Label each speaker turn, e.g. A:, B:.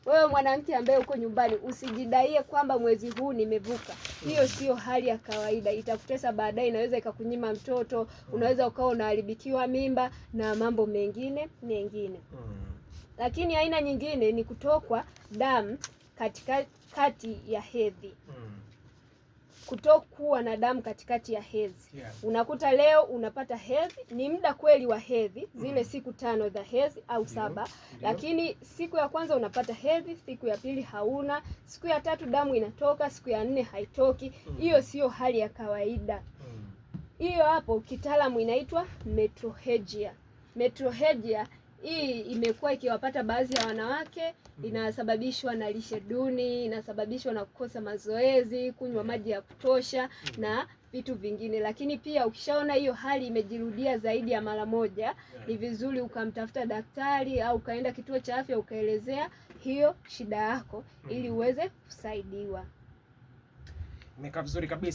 A: Wewe mwanamke ambaye uko nyumbani, usijidaie kwamba mwezi huu nimevuka. Hiyo sio hali ya kawaida, itakutesa baadaye, inaweza ikakunyima mtoto, unaweza ukawa unaharibikiwa mimba na mambo mengine. Lakini aina nyingine ni kutokwa damu kati ya hedhi. Kutokuwa na damu katikati ya hedhi. Unakuta leo unapata hedhi, ni muda kweli wa hedhi, zile siku 5 za hedhi au 7, lakini siku ya kwanza unapata hedhi, siku ya pili hauna, siku ya 3 damu inatoka, siku ya 4 haitoki. Hiyo sio hali ya kawaida. Hiyo hapo kitaalamu inaitwa metrorrhagia. Metrorrhagia hii imekuwa ikiwapata baadhi ya wanawake, inasababishwa na lishe duni, inasababishwa na kukosa mazoezi, kunywa maji ya kutosha na vitu vingine. Lakini pia ukishaona hiyo hali imejirudia zaidi ya mara moja, ni vizuri ukamtafuta daktari au ukaenda kituo cha afya ukaelezea hiyo shida yako ili uweze kusaidiwa.
B: Imekaa vizuri kabisa.